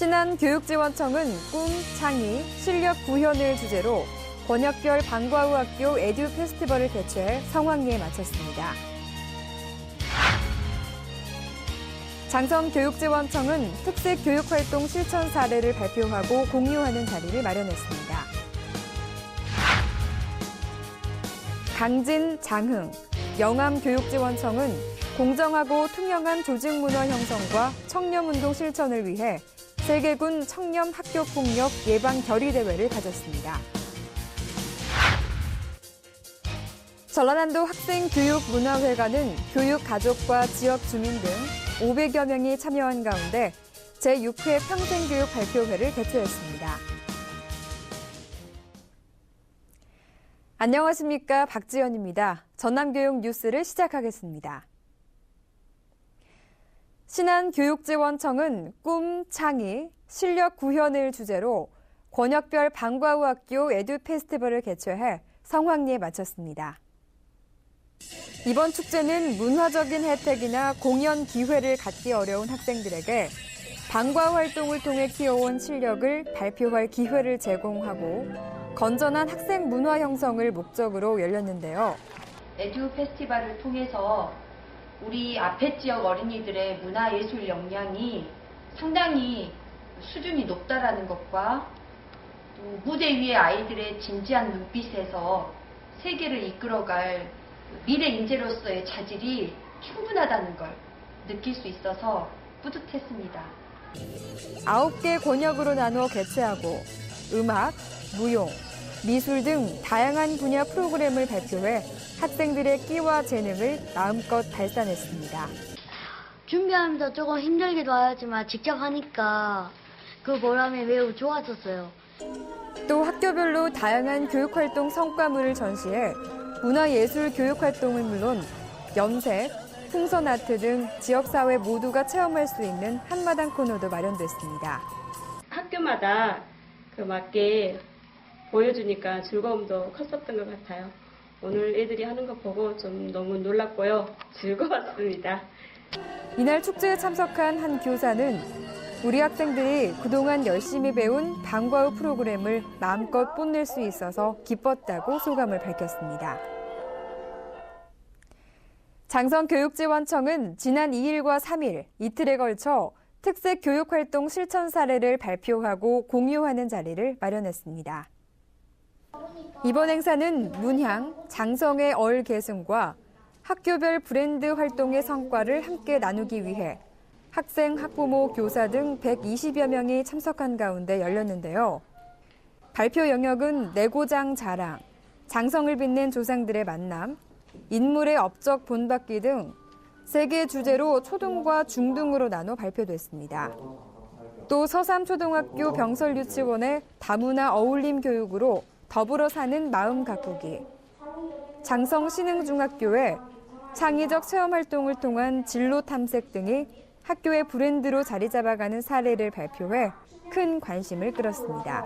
신안교육지원청은 꿈, 창의, 실력 구현을 주제로 권역별 방과 후 학교 에듀 페스티벌을 개최해 성황리에 마쳤습니다. 장성교육지원청은 특색 교육활동 실천 사례를 발표하고 공유하는 자리를 마련했습니다. 강진, 장흥, 영암교육지원청은 공정하고 투명한 조직문화 형성과 청렴운동 실천을 위해 세계군 청렴 학교폭력 예방 결의대회를 가졌습니다. 전라남도 학생교육문화회관은 교육 가족과 지역 주민 등 500여 명이 참여한 가운데 제6회 평생교육 발표회를 개최했습니다. 안녕하십니까, 박지연입니다. 전남교육 뉴스를 시작하겠습니다. 신안교육지원청은 꿈, 창의, 실력 구현을 주제로 권역별 방과 후 학교 에듀 페스티벌을 개최해 성황리에 마쳤습니다. 이번 축제는 문화적인 혜택이나 공연 기회를 갖기 어려운 학생들에게 방과 후 활동을 통해 키워온 실력을 발표할 기회를 제공하고 건전한 학생 문화 형성을 목적으로 열렸는데요. 에듀 페스티벌을 통해서 우리 앞에 지역 어린이들의 문화예술 역량이 상당히 수준이 높다라는 것과 또 무대 위의 아이들의 진지한 눈빛에서 세계를 이끌어갈 미래 인재로서의 자질이 충분하다는 걸 느낄 수 있어서 뿌듯했습니다. 9개 권역으로 나누어 개최하고 음악, 무용, 미술 등 다양한 분야 프로그램을 발표해 학생들의 끼와 재능을 마음껏 발산했습니다. 준비하면서 조금 힘들기도 하지만 직접 하니까 그 보람이 매우 좋았었어요. 또 학교별로 다양한 교육활동 성과물을 전시해 문화예술 교육활동은 물론 염색, 풍선 아트 등 지역사회 모두가 체험할 수 있는 한마당 코너도 마련됐습니다. 학교마다 그 맞게 보여주니까 즐거움도 컸었던 것 같아요. 오늘 애들이 하는 거 보고 좀 너무 놀랐고요. 즐거웠습니다. 이날 축제에 참석한 한 교사는 우리 학생들이 그동안 열심히 배운 방과 후 프로그램을 마음껏 뽐낼 수 있어서 기뻤다고 소감을 밝혔습니다. 장성교육지원청은 지난 2일과 3일 이틀에 걸쳐 특색 교육활동 실천 사례를 발표하고 공유하는 자리를 마련했습니다. 이번 행사는 문향, 장성의 얼 계승과 학교별 브랜드 활동의 성과를 함께 나누기 위해 학생, 학부모, 교사 등 120여 명이 참석한 가운데 열렸는데요. 발표 영역은 내고장 자랑, 장성을 빛낸 조상들의 만남, 인물의 업적 본받기 등 3개 주제로 초등과 중등으로 나눠 발표됐습니다. 또 서삼초등학교 병설유치원의 다문화 어울림 교육으로 더불어 사는 마음 가꾸기, 장성신흥중학교의 창의적 체험활동을 통한 진로 탐색 등이 학교의 브랜드로 자리 잡아가는 사례를 발표해 큰 관심을 끌었습니다.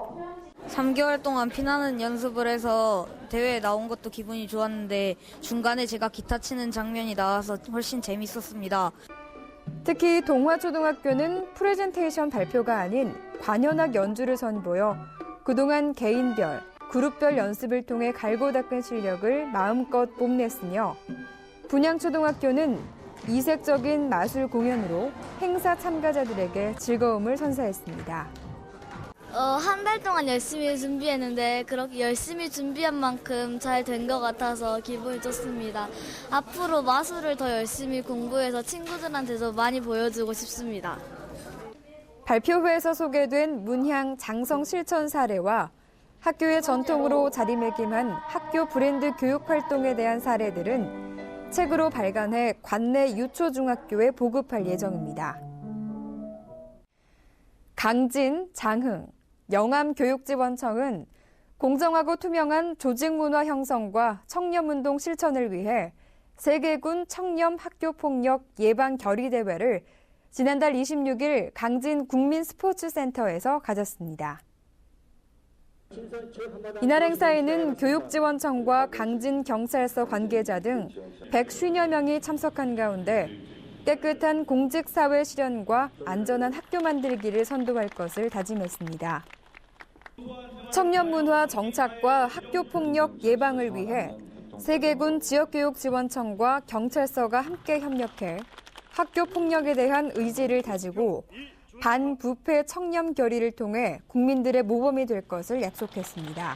3개월 동안 피나는 연습을 해서 대회에 나온 것도 기분이 좋았는데 중간에 제가 기타 치는 장면이 나와서 훨씬 재밌었습니다. 특히 동화초등학교는 프레젠테이션 발표가 아닌 관현악 연주를 선보여 그동안 개인별, 그룹별 연습을 통해 갈고 닦은 실력을 마음껏 뽐냈으며 분양초등학교는 이색적인 마술 공연으로 행사 참가자들에게 즐거움을 선사했습니다. 한 달 동안 열심히 준비했는데 그렇게 열심히 준비한 만큼 잘 된 것 같아서 기분이 좋습니다. 앞으로 마술을 더 열심히 공부해서 친구들한테도 많이 보여주고 싶습니다. 발표회에서 소개된 문향 장성 실천 사례와 학교의 전통으로 자리매김한 학교 브랜드 교육 활동에 대한 사례들은 책으로 발간해 관내 유초중학교에 보급할 예정입니다. 강진, 장흥, 영암교육지원청은 공정하고 투명한 조직문화 형성과 청렴운동 실천을 위해 세계군 청렴 학교폭력 예방 결의대회를 지난달 26일 강진 국민스포츠센터에서 가졌습니다. 이날 행사에는 교육지원청과 강진경찰서 관계자 등 150여 명이 참석한 가운데 깨끗한 공직사회 실현과 안전한 학교 만들기를 선도할 것을 다짐했습니다. 청년문화 정착과 학교폭력 예방을 위해 세계군 지역교육지원청과 경찰서가 함께 협력해 학교폭력에 대한 의지를 다지고 반부패 청렴 결의를 통해 국민들의 모범이 될 것을 약속했습니다.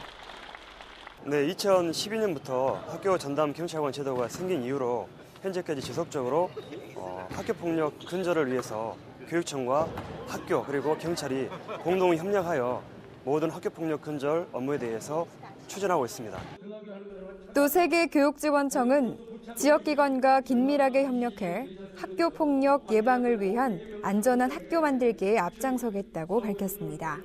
네, 2012년부터 학교 전담 경찰관 제도가 생긴 이후로 현재까지 지속적으로 학교폭력 근절을 위해서 교육청과 학교 그리고 경찰이 공동 협력하여 모든 학교폭력 근절 업무에 대해서 추진하고 있습니다. 또 세계교육지원청은 지역기관과 긴밀하게 협력해 학교폭력 예방을 위한 안전한 학교 만들기에 앞장서겠다고 밝혔습니다.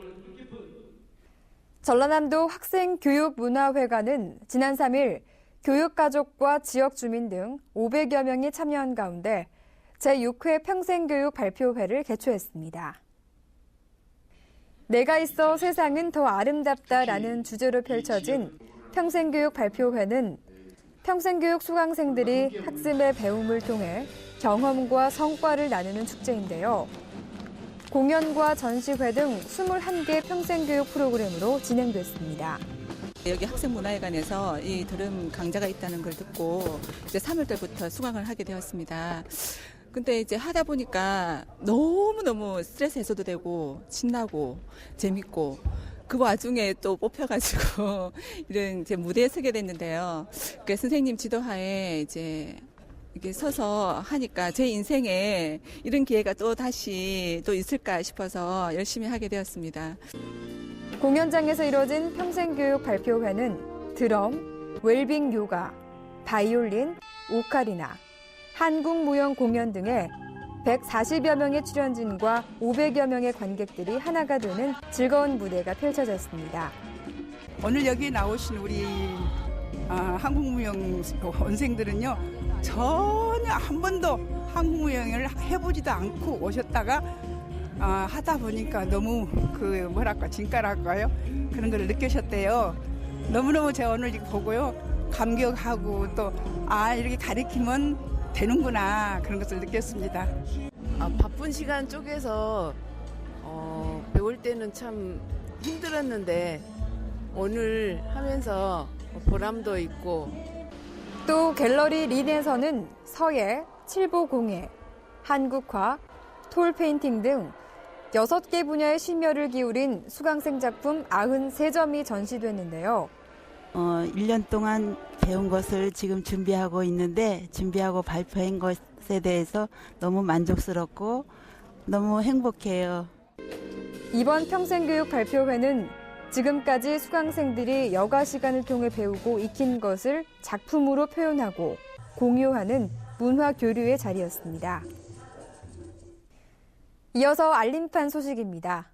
전라남도 학생교육문화회관은 지난 3일 교육가족과 지역 주민 등 500여 명이 참여한 가운데 제6회 평생교육 발표회를 개최했습니다. 내가 있어 세상은 더 아름답다라는 주제로 펼쳐진 평생교육 발표회는 평생교육 수강생들이 학습의 배움을 통해 경험과 성과를 나누는 축제인데요. 공연과 전시회 등 21개 평생교육 프로그램으로 진행됐습니다. 여기 학생문화회관에서 이 드럼 강좌가 있다는 걸 듣고 이제 3월 달부터 수강을 하게 되었습니다. 근데 이제 하다 보니까 너무너무 스트레스 해소도 되고 신나고 재밌고 그 와중에 또 뽑혀가지고 이런 이제 무대에 서게 됐는데요. 그 선생님 지도하에 이제 이렇게 서서 하니까 제 인생에 이런 기회가 또 다시 또 있을까 싶어서 열심히 하게 되었습니다. 공연장에서 이뤄진 평생교육 발표회는 드럼, 웰빙 요가, 바이올린, 오카리나, 한국무용 공연 등의 140여 명의 출연진과 500여 명의 관객들이 하나가 되는 즐거운 무대가 펼쳐졌습니다. 오늘 여기 나오신 우리 한국무용 원생들은요, 전혀 한 번도 한국무용을 해보지도 않고 오셨다가 하다 보니까 너무 진가랄까요? 그런 걸 느끼셨대요. 너무너무 제가 오늘 이거 보고요, 감격하고 또 이렇게 가르치면 되는구나, 그런 것을 느꼈습니다. 바쁜 시간 쪼개서 배울 때는 참 힘들었는데 오늘 하면서 보람도 있고. 또 갤러리 린에서는 서예, 칠보공예, 한국화, 톨페인팅 등 6개 분야의 심혈을 기울인 수강생 작품 93점이 전시됐는데요. 1년 동안 배운 것을 지금 준비하고 있는데 준비하고 발표한 것에 대해서 너무 만족스럽고 너무 행복해요. 이번 평생교육 발표회는 지금까지 수강생들이 여가 시간을 통해 배우고 익힌 것을 작품으로 표현하고 공유하는 문화 교류의 자리였습니다. 이어서 알림판 소식입니다.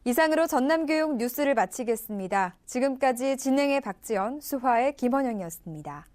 이상으로 전남교육 뉴스를 마치겠습니다. 지금까지 진행의 박지연, 수화의 김원영이었습니다.